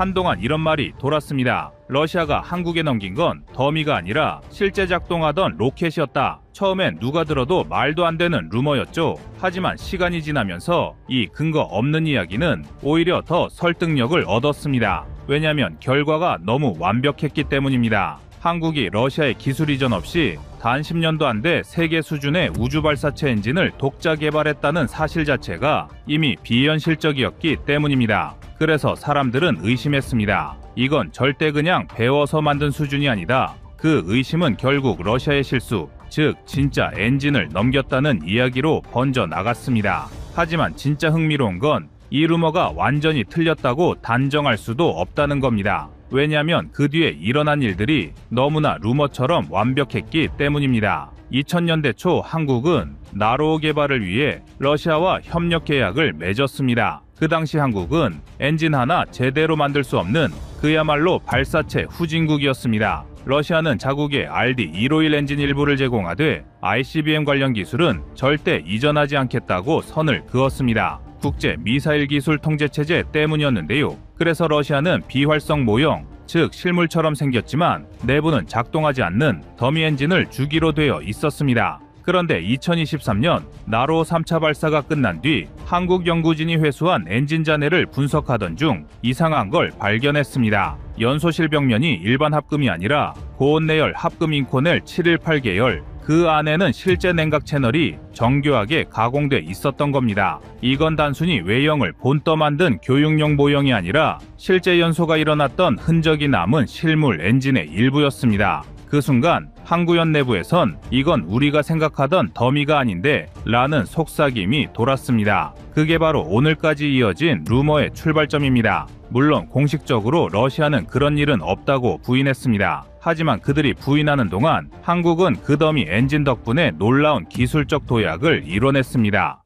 한동안 이런 말이 돌았습니다. 러시아가 한국에 넘긴 건 더미가 아니라 실제 작동하던 로켓이었다. 처음엔 누가 들어도 말도 안 되는 루머였죠. 하지만 시간이 지나면서 이 근거 없는 이야기는 오히려 더 설득력을 얻었습니다. 왜냐면 결과가 너무 완벽했기 때문입니다. 한국이 러시아의 기술 이전 없이 단 10년도 안 돼 세계 수준의 우주 발사체 엔진을 독자 개발했다는 사실 자체가 이미 비현실적이었기 때문입니다. 그래서 사람들은 의심했습니다. 이건 절대 그냥 배워서 만든 수준이 아니다. 그 의심은 결국 러시아의 실수, 즉 진짜 엔진을 넘겼다는 이야기로 번져 나갔습니다. 하지만 진짜 흥미로운 건 이 루머가 완전히 틀렸다고 단정할 수도 없다는 겁니다. 왜냐하면 그 뒤에 일어난 일들이 너무나 루머처럼 완벽했기 때문입니다. 2000년대 초 한국은 나로호 개발을 위해 러시아와 협력 계약을 맺었습니다. 그 당시 한국은 엔진 하나 제대로 만들 수 없는 그야말로 발사체 후진국이었습니다. 러시아는 자국에 RD-151 엔진 일부를 제공하되 ICBM 관련 기술은 절대 이전하지 않겠다고 선을 그었습니다. 국제 미사일 기술 통제체제 때문이었는데요. 그래서 러시아는 비활성 모형, 즉 실물처럼 생겼지만 내부는 작동하지 않는 더미 엔진을 주기로 되어 있었습니다. 그런데 2023년 나로호 3차 발사가 끝난 뒤 한국 연구진이 회수한 엔진 잔해를 분석하던 중 이상한 걸 발견했습니다. 연소실 벽면이 일반 합금이 아니라 고온내열 합금 인코넬 718계열, 그 안에는 실제 냉각 채널이 정교하게 가공돼 있었던 겁니다. 이건 단순히 외형을 본떠 만든 교육용 모형이 아니라 실제 연소가 일어났던 흔적이 남은 실물 엔진의 일부였습니다. 그 순간 항구연 내부에선 이건 우리가 생각하던 더미가 아닌데 라는 속삭임이 돌았습니다. 그게 바로 오늘까지 이어진 루머의 출발점입니다. 물론 공식적으로 러시아는 그런 일은 없다고 부인했습니다. 하지만 그들이 부인하는 동안 한국은 그 더미 엔진 덕분에 놀라운 기술적 도약을 이뤄냈습니다.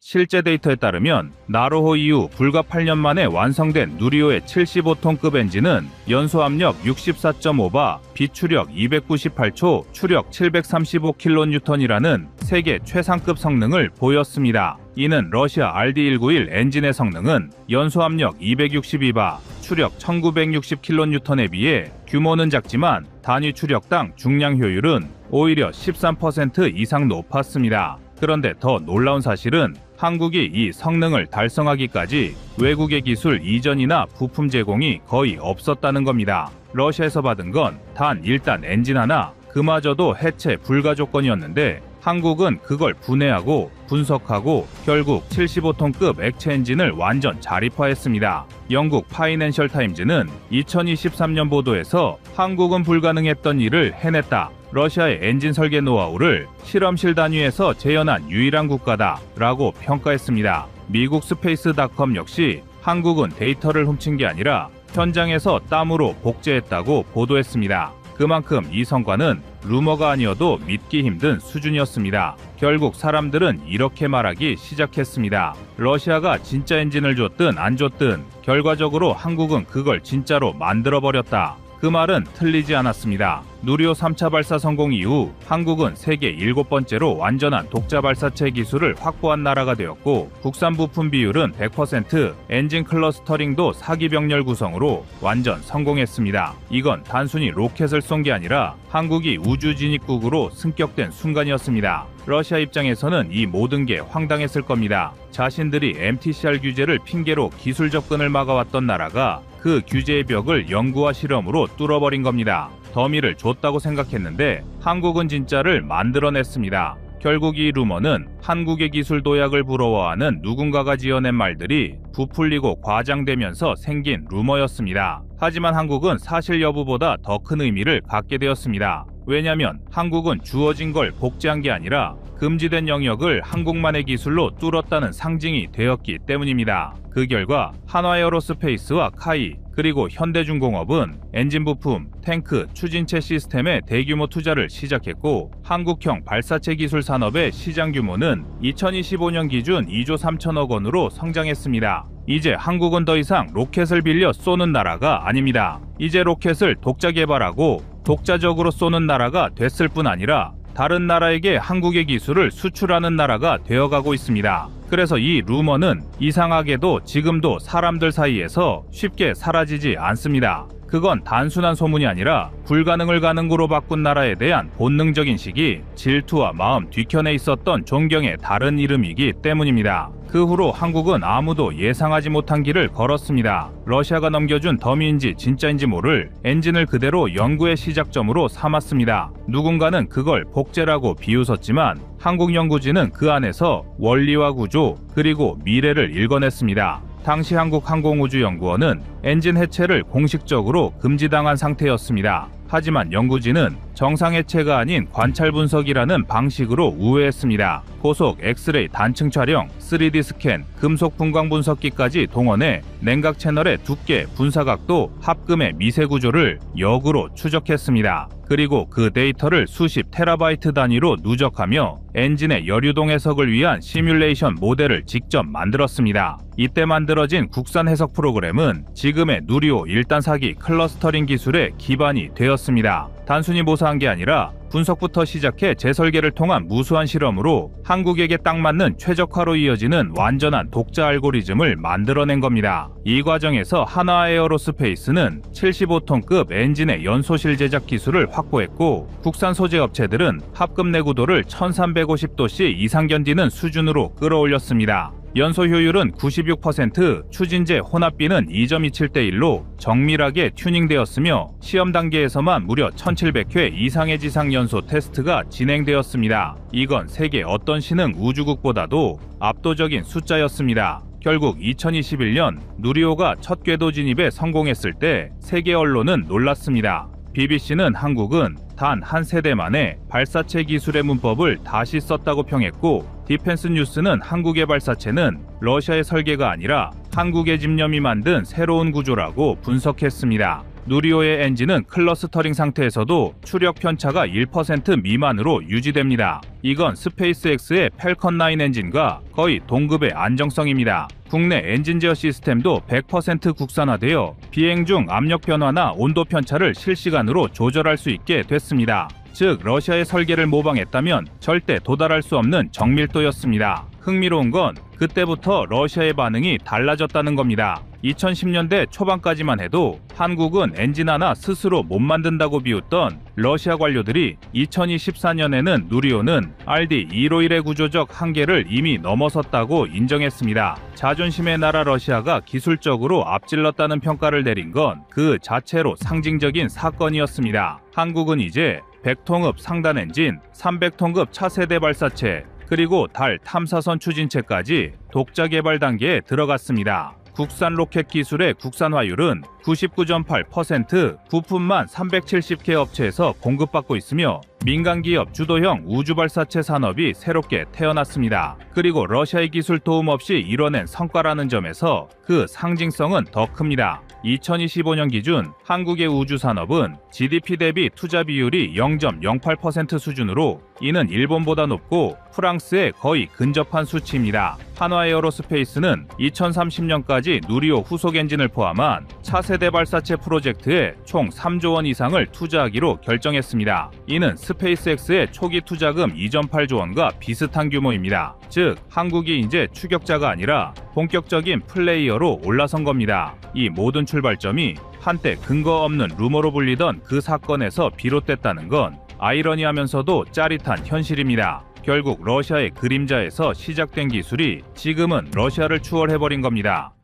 실제 데이터에 따르면 나로호 이후 불과 8년 만에 완성된 누리호의 75톤급 엔진은 연소압력 64.5바, 비추력 298초, 추력 735kN이라는 세계 최상급 성능을 보였습니다. 이는 러시아 RD-191 엔진의 성능은 연소압력 262바, 추력 1960kN에 비해 규모는 작지만 단위 추력당 중량 효율은 오히려 13% 이상 높았습니다. 그런데 더 놀라운 사실은 한국이 이 성능을 달성하기까지 외국의 기술 이전이나 부품 제공이 거의 없었다는 겁니다. 러시아에서 받은 건 단 일단 엔진 하나, 그마저도 해체 불가 조건이었는데 한국은 그걸 분해하고 분석하고 결국 75톤급 액체 엔진을 완전 자립화했습니다. 영국 파이낸셜 타임즈는 2023년 보도에서 한국은 불가능했던 일을 해냈다. 러시아의 엔진 설계 노하우를 실험실 단위에서 재현한 유일한 국가다 라고 평가했습니다. 미국 스페이스닷컴 역시 한국은 데이터를 훔친 게 아니라 현장에서 땀으로 복제했다고 보도했습니다. 그만큼 이 성과는 루머가 아니어도 믿기 힘든 수준이었습니다. 결국 사람들은 이렇게 말하기 시작했습니다. 러시아가 진짜 엔진을 줬든 안 줬든 결과적으로 한국은 그걸 진짜로 만들어버렸다. 그 말은 틀리지 않았습니다. 누리호 3차 발사 성공 이후 한국은 세계 7번째로 완전한 독자 발사체 기술을 확보한 나라가 되었고 국산 부품 비율은 100%, 엔진 클러스터링도 사기병렬 구성으로 완전 성공했습니다. 이건 단순히 로켓을 쏜 게 아니라 한국이 우주 진입국으로 승격된 순간이었습니다. 러시아 입장에서는 이 모든 게 황당했을 겁니다. 자신들이 MTCR 규제를 핑계로 기술 접근을 막아왔던 나라가 그 규제의 벽을 연구와 실험으로 뚫어버린 겁니다. 더미를 줬다고 생각했는데 한국은 진짜를 만들어냈습니다. 결국 이 루머는 한국의 기술 도약을 부러워하는 누군가가 지어낸 말들이 부풀리고 과장되면서 생긴 루머였습니다. 하지만 한국은 사실 여부보다 더 큰 의미를 갖게 되었습니다. 왜냐면 한국은 주어진 걸 복제한 게 아니라 금지된 영역을 한국만의 기술로 뚫었다는 상징이 되었기 때문입니다. 그 결과 한화에어로스페이스와 카이 그리고 현대중공업은 엔진 부품, 탱크, 추진체 시스템에 대규모 투자를 시작했고 한국형 발사체 기술 산업의 시장 규모는 2025년 기준 2조 3천억 원으로 성장했습니다. 이제 한국은 더 이상 로켓을 빌려 쏘는 나라가 아닙니다. 이제 로켓을 독자 개발하고 독자적으로 쏘는 나라가 됐을 뿐 아니라 다른 나라에게 한국의 기술을 수출하는 나라가 되어가고 있습니다. 그래서 이 루머는 이상하게도 지금도 사람들 사이에서 쉽게 사라지지 않습니다. 그건 단순한 소문이 아니라 불가능을 가능으로 바꾼 나라에 대한 본능적인 시기, 질투와 마음 뒤편에 있었던 존경의 다른 이름이기 때문입니다. 그 후로 한국은 아무도 예상하지 못한 길을 걸었습니다. 러시아가 넘겨준 더미인지 진짜인지 모를 엔진을 그대로 연구의 시작점으로 삼았습니다. 누군가는 그걸 복제라고 비웃었지만 한국 연구진은 그 안에서 원리와 구조 그리고 미래를 읽어냈습니다. 당시 한국항공우주연구원은 엔진 해체를 공식적으로 금지당한 상태였습니다. 하지만 연구진은 정상 해체가 아닌 관찰 분석이라는 방식으로 우회했습니다. 고속 엑스레이 단층 촬영, 3D 스캔, 금속 분광 분석기까지 동원해 냉각 채널의 두께, 분사각도, 합금의 미세 구조를 역으로 추적했습니다. 그리고 그 데이터를 수십 테라바이트 단위로 누적하며 엔진의 여류동 해석을 위한 시뮬레이션 모델을 직접 만들었습니다. 이때 만들어진 국산 해석 프로그램은 지금의 누리호 1단 사기 클러스터링 기술의 기반이 되었습니다. 단순히 모사한 게 아니라 분석부터 시작해 재설계를 통한 무수한 실험으로 한국에게 딱 맞는 최적화로 이어지는 완전한 독자 알고리즘을 만들어낸 겁니다. 이 과정에서 한화에어로스페이스는 75톤급 엔진의 연소실 제작 기술을 확보했고 국산 소재 업체들은 합금 내구도를 1350도씨 이상 견디는 수준으로 끌어올렸습니다. 연소 효율은 96%, 추진제 혼합비는 2.27대 1로 정밀하게 튜닝되었으며 시험 단계에서만 무려 1700회 이상의 지상 연소 테스트가 진행되었습니다. 이건 세계 어떤 신흥 우주국보다도 압도적인 숫자였습니다. 결국 2021년 누리호가 첫 궤도 진입에 성공했을 때 세계 언론은 놀랐습니다. BBC는 한국은 단 한 세대 만에 발사체 기술의 문법을 다시 썼다고 평했고 디펜스 뉴스는 한국의 발사체는 러시아의 설계가 아니라 한국의 집념이 만든 새로운 구조라고 분석했습니다. 누리호의 엔진은 클러스터링 상태에서도 추력 편차가 1% 미만으로 유지됩니다. 이건 스페이스X의 팰컨 9 엔진과 거의 동급의 안정성입니다. 국내 엔진 제어 시스템도 100% 국산화되어 비행 중 압력 변화나 온도 편차를 실시간으로 조절할 수 있게 됐습니다. 즉 러시아의 설계를 모방했다면 절대 도달할 수 없는 정밀도였습니다. 흥미로운 건 그때부터 러시아의 반응이 달라졌다는 겁니다. 2010년대 초반까지만 해도 한국은 엔진 하나 스스로 못 만든다고 비웃던 러시아 관료들이 2024년에는 누리호는 RD-151의 구조적 한계를 이미 넘어섰다고 인정했습니다. 자존심의 나라 러시아가 기술적으로 앞질렀다는 평가를 내린 건 그 자체로 상징적인 사건이었습니다. 한국은 이제 100톤급 상단 엔진, 300톤급 차세대 발사체, 그리고 달 탐사선 추진체까지 독자 개발 단계에 들어갔습니다. 국산 로켓 기술의 국산화율은 99.8%, 부품만 370개 업체에서 공급받고 있으며 민간기업 주도형 우주발사체 산업이 새롭게 태어났습니다. 그리고 러시아의 기술 도움 없이 이뤄낸 성과라는 점에서 그 상징성은 더 큽니다. 2025년 기준 한국의 우주산업은 GDP 대비 투자 비율이 0.08% 수준으로 이는 일본보다 높고 프랑스에 거의 근접한 수치입니다. 한화에어로스페이스는 2030년까지 누리호 후속 엔진을 포함한 차세대 발사체 프로젝트에 총 3조 원 이상을 투자하기로 결정했습니다. 이는 스페이스X의 초기 투자금 2.8조 원과 비슷한 규모입니다. 즉 한국이 이제 추격자가 아니라 본격적인 플레이어로 올라선 겁니다. 이 모든 출발점이 한때 근거 없는 루머로 불리던 그 사건에서 비롯됐다는 건 아이러니하면서도 짜릿한 현실입니다. 결국 러시아의 그림자에서 시작된 기술이 지금은 러시아를 추월해버린 겁니다.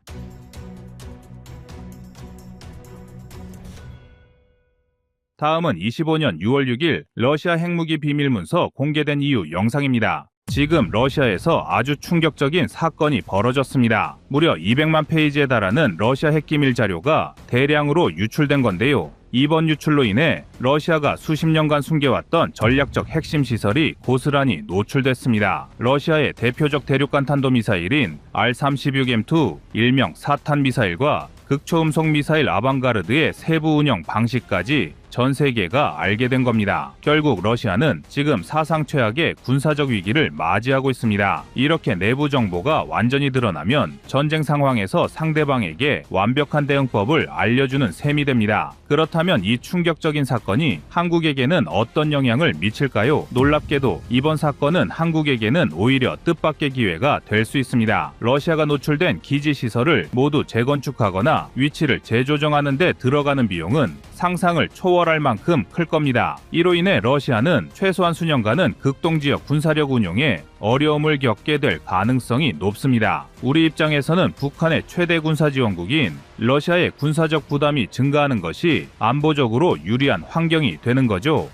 다음은 25년 6월 6일 러시아 핵무기 비밀문서 공개된 이후 영상입니다. 지금 러시아에서 아주 충격적인 사건이 벌어졌습니다. 무려 200만 페이지에 달하는 러시아 핵기밀 자료가 대량으로 유출된 건데요. 이번 유출로 인해 러시아가 수십 년간 숨겨왔던 전략적 핵심 시설이 고스란히 노출됐습니다. 러시아의 대표적 대륙간 탄도미사일인 R-36M2, 일명 사탄 미사일과 극초음속 미사일 아방가르드의 세부 운영 방식까지 전 세계가 알게 된 겁니다. 결국 러시아는 지금 사상 최악의 군사적 위기를 맞이하고 있습니다. 이렇게 내부 정보가 완전히 드러나면 전쟁 상황에서 상대방에게 완벽한 대응법을 알려주는 셈이 됩니다. 그렇다면 이 충격적인 사건이 한국에게는 어떤 영향을 미칠까요? 놀랍게도 이번 사건은 한국에게는 오히려 뜻밖의 기회가 될 수 있습니다. 러시아가 노출된 기지 시설을 모두 재건축하거나 위치를 재조정하는 데 들어가는 비용은 상상을 초월할 만큼 클 겁니다. 이로 인해 러시아는 최소한 수년간은 극동지역 군사력 운용에 어려움을 겪게 될 가능성이 높습니다. 우리 입장에서는 북한의 최대 군사지원국인 러시아의 군사적 부담이 증가하는 것이 안보적으로 유리한 환경이 되는 거죠.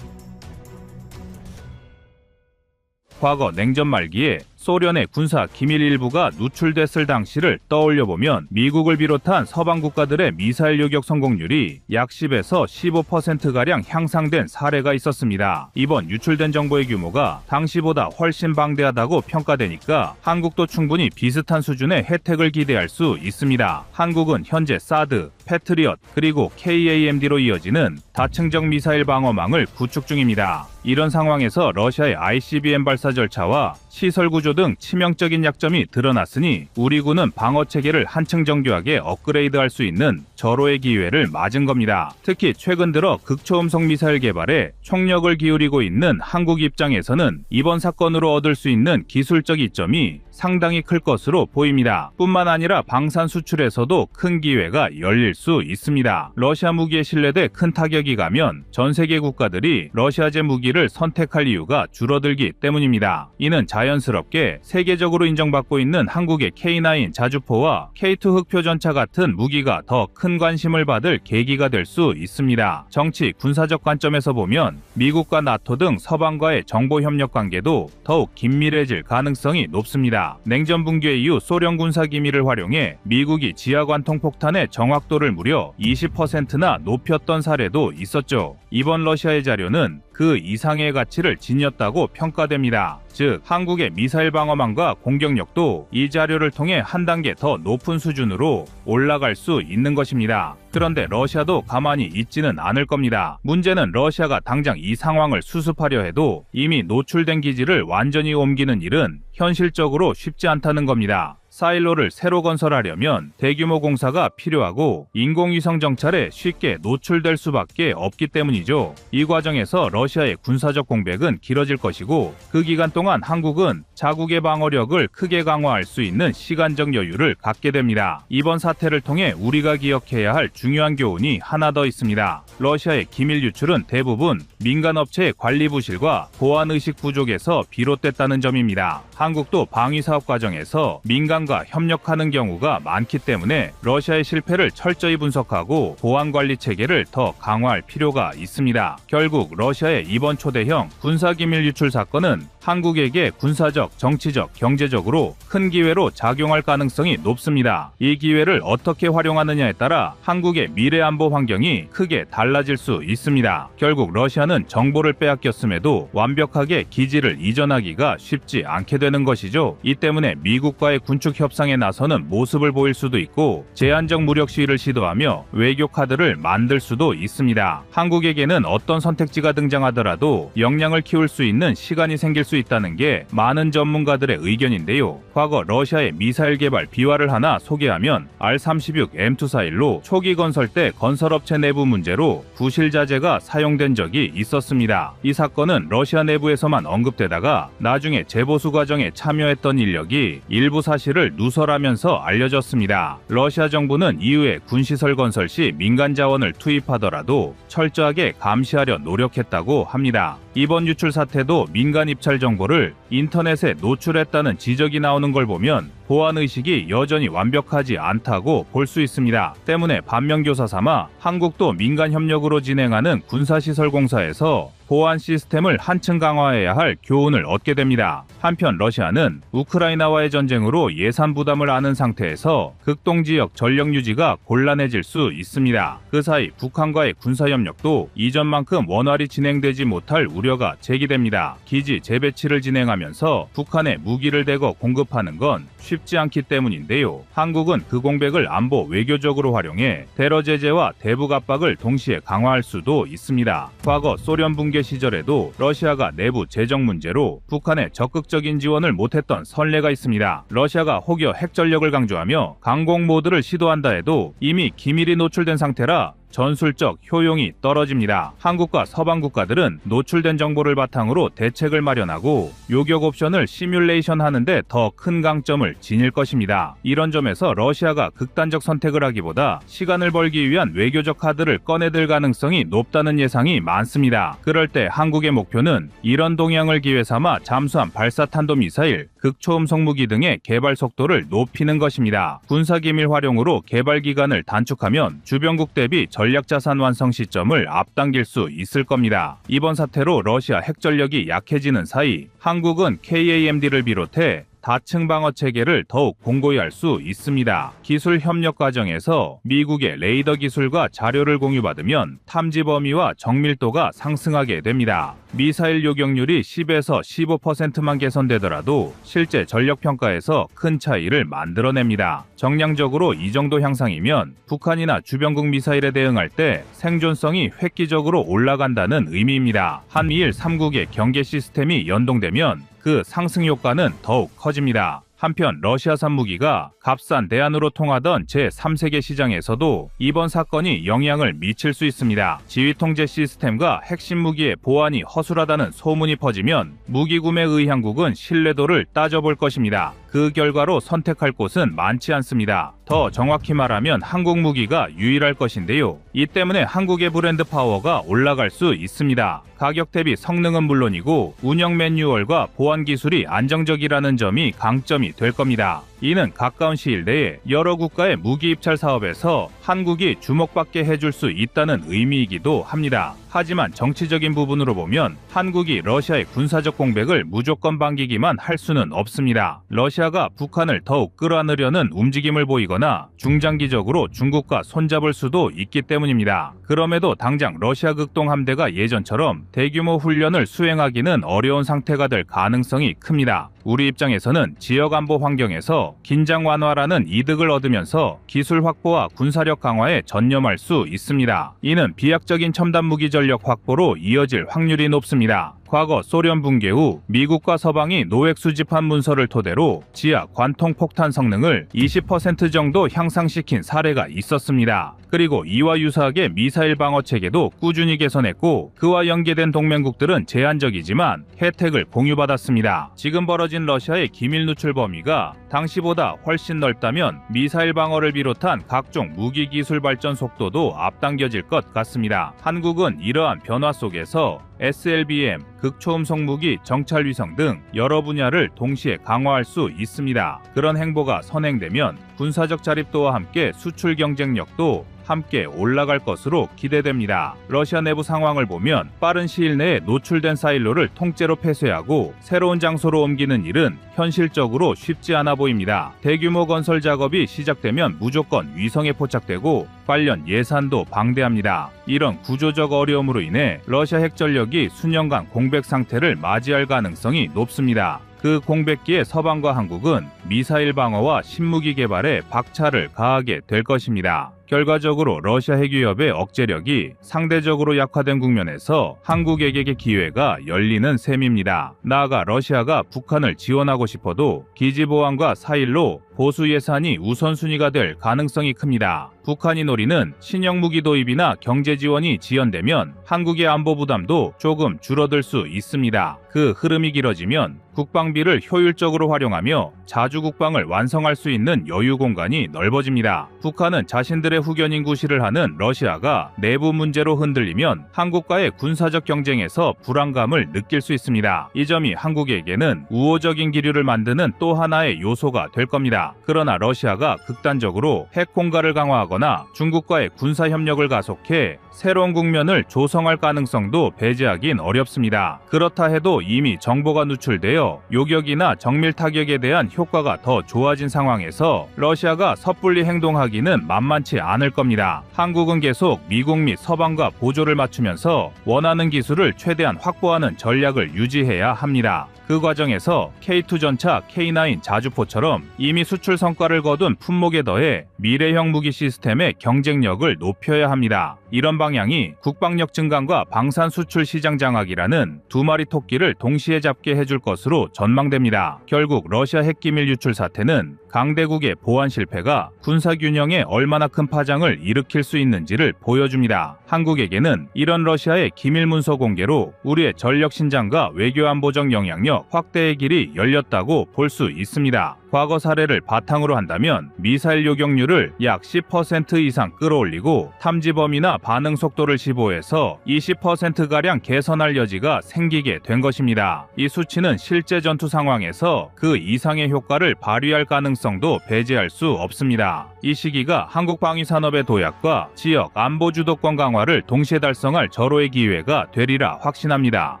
과거 냉전 말기에 소련의 군사 기밀 일부가 누출됐을 당시를 떠올려보면 미국을 비롯한 서방 국가들의 미사일 요격 성공률이 약 10에서 15%가량 향상된 사례가 있었습니다. 이번 유출된 정보의 규모가 당시보다 훨씬 방대하다고 평가되니까 한국도 충분히 비슷한 수준의 혜택을 기대할 수 있습니다. 한국은 현재 사드, 패트리엇, 그리고 KAMD로 이어지는 다층적 미사일 방어망을 구축 중입니다. 이런 상황에서 러시아의 ICBM 발사 절차와 시설 구조 등 치명적인 약점이 드러났으니 우리 군은 방어 체계를 한층 정교하게 업그레이드할 수 있는 절호의 기회를 맞은 겁니다. 특히 최근 들어 극초음속 미사일 개발에 총력을 기울이고 있는 한국 입장에서는 이번 사건으로 얻을 수 있는 기술적 이점이 상당히 클 것으로 보입니다. 뿐만 아니라 방산 수출에서도 큰 기회가 열릴 수 있습니다. 러시아 무기에 신뢰돼 큰 타격이 가면 전 세계 국가들이 러시아제 무기를 선택할 이유가 줄어들기 때문입니다. 이는 자연스럽게 세계적으로 인정받고 있는 한국의 K9 자주포와 K2 흑표전차 같은 무기가 더 큰 관심을 받을 계기가 될 수 있습니다. 정치, 군사적 관점에서 보면 미국과 나토 등 서방과의 정보 협력 관계도 더욱 긴밀해질 가능성이 높습니다. 냉전 붕괴 이후 소련 군사 기밀을 활용해 미국이 지하관통 폭탄의 정확도를 무려 20%나 높였던 사례도 있었죠. 이번 러시아의 자료는 그 이상의 가치를 지녔다고 평가됩니다. 즉, 한국의 미사일 방어망과 공격력도 이 자료를 통해 한 단계 더 높은 수준으로 올라갈 수 있는 것입니다. 그런데 러시아도 가만히 있지는 않을 겁니다. 문제는 러시아가 당장 이 상황을 수습하려 해도 이미 노출된 기지를 완전히 옮기는 일은 현실적으로 쉽지 않다는 겁니다. 사일로를 새로 건설하려면 대규모 공사가 필요하고 인공위성 정찰에 쉽게 노출될 수밖에 없기 때문이죠. 이 과정에서 러시아의 군사적 공백은 길어질 것이고 그 기간 동안 한국은 자국의 방어력을 크게 강화할 수 있는 시간적 여유를 갖게 됩니다. 이번 사태를 통해 우리가 기억해야 할 중요한 교훈이 하나 더 있습니다. 러시아의 기밀 유출은 대부분 민간업체의 관리 부실과 보안의식 부족에서 비롯됐다는 점입니다. 한국도 방위사업 과정에서 민간과 협력하는 경우가 많기 때문에 러시아의 실패를 철저히 분석하고 보안관리 체계를 더 강화할 필요가 있습니다. 결국 러시아의 이번 초대형 군사기밀 유출 사건은 한국에게 군사적, 정치적, 경제적으로 큰 기회로 작용할 가능성이 높습니다. 이 기회를 어떻게 활용하느냐에 따라 한국의 미래 안보 환경이 크게 달라질 수 있습니다. 결국 러시아는 정보를 빼앗겼음에도 완벽하게 기지를 이전하기가 쉽지 않게 되는 것이죠. 이 때문에 미국과의 군축 협상에 나서는 모습을 보일 수도 있고 제한적 무력 시위를 시도하며 외교 카드를 만들 수도 있습니다. 한국에게는 어떤 선택지가 등장하더라도 역량을 키울 수 있는 시간이 생길 수 있다는 게 많은 전문가들의 의견인데요. 과거 러시아의 미사일 개발 비화를 하나 소개하면 R-36 M241로 초기 건설 때 건설업체 내부 문제로 부실 자재가 사용된 적이 있었습니다. 이 사건은 러시아 내부에서만 언급되다가 나중에 재보수 과정에 참여했던 인력이 일부 사실을 누설하면서 알려졌습니다. 러시아 정부는 이후에 군시설 건설 시 민간 자원을 투입하더라도 철저하게 감시하려 노력했다고 합니다. 이번 유출 사태도 민간 입찰 정보를 인터넷에 노출했다는 지적이 나오는 걸 보면 보안의식이 여전히 완벽하지 않다고 볼 수 있습니다. 때문에 반면교사 삼아 한국도 민간 협력으로 진행하는 군사시설 공사에서 보안 시스템을 한층 강화해야 할 교훈을 얻게 됩니다. 한편 러시아는 우크라이나와의 전쟁으로 예산 부담을 안은 상태에서 극동지역 전력 유지가 곤란해질 수 있습니다. 그 사이 북한과의 군사협력도 이전만큼 원활히 진행되지 못할 우려가 제기됩니다. 기지 재배치를 진행하면서 북한에 무기를 대거 공급하는 건 쉽지 않기 때문인데요. 한국은 그 공백을 안보 외교적으로 활용해 테러 제재와 대북 압박을 동시에 강화할 수도 있습니다. 과거 소련 붕괴 시절에도 러시아가 내부 재정 문제로 북한에 적극적인 지원을 못했던 선례가 있습니다. 러시아가 혹여 핵 전력을 강조하며 강공 모드를 시도한다 해도 이미 기밀이 노출된 상태라 전술적 효용이 떨어집니다. 한국과 서방 국가들은 노출된 정보를 바탕으로 대책을 마련하고 요격 옵션을 시뮬레이션 하는데 더 큰 강점을 지닐 것입니다. 이런 점에서 러시아가 극단적 선택을 하기보다 시간을 벌기 위한 외교적 카드를 꺼내들 가능성이 높다는 예상이 많습니다. 그럴 때 한국의 목표는 이런 동향을 기회 삼아 잠수함 발사탄도미사일, 극초음속 무기 등의 개발 속도를 높이는 것입니다. 군사기밀 활용으로 개발 기간을 단축하면 주변국 대비 전략자산 완성 시점을 앞당길 수 있을 겁니다. 이번 사태로 러시아 핵전력이 약해지는 사이 한국은 KAMD를 비롯해 다층 방어 체계를 더욱 공고히 할 수 있습니다. 기술 협력 과정에서 미국의 레이더 기술과 자료를 공유받으면 탐지 범위와 정밀도가 상승하게 됩니다. 미사일 요격률이 10에서 15%만 개선되더라도 실제 전력 평가에서 큰 차이를 만들어냅니다. 정량적으로 이 정도 향상이면 북한이나 주변국 미사일에 대응할 때 생존성이 획기적으로 올라간다는 의미입니다. 한미일 3국의 경계 시스템이 연동되면 그 상승 효과는 더욱 커집니다. 한편 러시아산 무기가 값싼 대안으로 통하던 제3세계 시장에서도 이번 사건이 영향을 미칠 수 있습니다. 지휘통제 시스템과 핵심 무기의 보안이 허술하다는 소문이 퍼지면 무기 구매 의향국은 신뢰도를 따져볼 것입니다. 그 결과로 선택할 곳은 많지 않습니다. 더 정확히 말하면 한국 무기가 유일할 것인데요. 이 때문에 한국의 브랜드 파워가 올라갈 수 있습니다. 가격 대비 성능은 물론이고 운영 매뉴얼과 보안 기술이 안정적이라는 점이 강점이 될 겁니다. 이는 가까운 시일 내에 여러 국가의 무기 입찰 사업에서 한국이 주목받게 해줄 수 있다는 의미이기도 합니다. 하지만 정치적인 부분으로 보면 한국이 러시아의 군사적 공백을 무조건 반기기만 할 수는 없습니다. 러시아가 북한을 더욱 끌어안으려는 움직임을 보이거나 중장기적으로 중국과 손잡을 수도 있기 때문입니다. 그럼에도 당장 러시아 극동 함대가 예전처럼 대규모 훈련을 수행하기는 어려운 상태가 될 가능성이 큽니다. 우리 입장에서는 지역 안보 환경에서 긴장 완화라는 이득을 얻으면서 기술 확보와 군사력 강화에 전념할 수 있습니다. 이는 비약적인 첨단 무기 전력 확보로 이어질 확률이 높습니다. 과거 소련 붕괴 후 미국과 서방이 노획 수집한 문서를 토대로 지하 관통 폭탄 성능을 20% 정도 향상시킨 사례가 있었습니다. 그리고 이와 유사하게 미사일 방어 체계도 꾸준히 개선했고 그와 연계된 동맹국들은 제한적이지만 혜택을 공유받았습니다. 지금 벌어진 러시아의 기밀 누출 범위가 당시보다 훨씬 넓다면 미사일 방어를 비롯한 각종 무기 기술 발전 속도도 앞당겨질 것 같습니다. 한국은 이러한 변화 속에서 SLBM, 극초음속 무기, 정찰 위성 등 여러 분야를 동시에 강화할 수 있습니다. 그런 행보가 선행되면 군사적 자립도와 함께 수출 경쟁력도 함께 올라갈 것으로 기대됩니다. 러시아 내부 상황을 보면 빠른 시일 내에 노출된 사일로를 통째로 폐쇄하고 새로운 장소로 옮기는 일은 현실적으로 쉽지 않아 보입니다. 대규모 건설 작업이 시작되면 무조건 위성에 포착되고 관련 예산도 방대합니다. 이런 구조적 어려움으로 인해 러시아 핵전력이 수년간 공백 상태를 맞이할 가능성이 높습니다. 그 공백기에 서방과 한국은 미사일 방어와 신무기 개발에 박차를 가하게 될 것입니다. 결과적으로 러시아 핵위협의 억제력이 상대적으로 약화된 국면에서 한국에게 기회가 열리는 셈입니다. 나아가 러시아가 북한을 지원하고 싶어도 기지보안과 사일로 보수 예산이 우선순위가 될 가능성이 큽니다. 북한이 노리는 신형 무기 도입이나 경제 지원이 지연되면 한국의 안보 부담도 조금 줄어들 수 있습니다. 그 흐름이 길어지면 국방비를 효율적으로 활용하며 자주 국방을 완성할 수 있는 여유 공간이 넓어집니다. 북한은 자신들의 후견인 구실을 하는 러시아가 내부 문제로 흔들리면 한국과의 군사적 경쟁에서 불안감을 느낄 수 있습니다. 이 점이 한국에게는 우호적인 기류를 만드는 또 하나의 요소가 될 겁니다. 그러나 러시아가 극단적으로 핵 공갈을 강화하거나 중국과의 군사 협력을 가속해 새로운 국면을 조성할 가능성도 배제하긴 어렵습니다. 그렇다 해도 이미 정보가 누출되어 요격이나 정밀 타격에 대한 효과가 더 좋아진 상황에서 러시아가 섣불리 행동하기는 만만치 않을 겁니다. 한국은 계속 미국 및 서방과 보조를 맞추면서 원하는 기술을 최대한 확보하는 전략을 유지해야 합니다. 그 과정에서 K2 전차, K9 자주포처럼 이미 수출 성과를 거둔 품목에 더해 미래형 무기 시스템의 경쟁력을 높여야 합니다. 이런 방향이 국방력 증강과 방산 수출 시장 장악이라는 두 마리 토끼를 동시에 잡게 해줄 것으로 전망됩니다. 결국 러시아 핵기밀 유출 사태는 강대국의 보안 실패가 군사균형에 얼마나 큰 파장을 일으킬 수 있는지를 보여줍니다. 한국에게는 이런 러시아의 기밀 문서 공개로 우리의 전력 신장과 외교안보적 영향력 확대의 길이 열렸다고 볼 수 있습니다. 과거 사례를 바탕으로 한다면 미사일 요격률을 약 10% 이상 끌어올리고 탐지 범위나 반응 속도를 15에서 20%가량 개선할 여지가 생기게 된 것입니다. 이 수치는 실제 전투 상황에서 그 이상의 효과를 발휘할 가능성도 배제할 수 없습니다. 이 시기가 한국 방위산업의 도약과 지역 안보 주도권 강화를 동시에 달성할 절호의 기회가 되리라 확신합니다.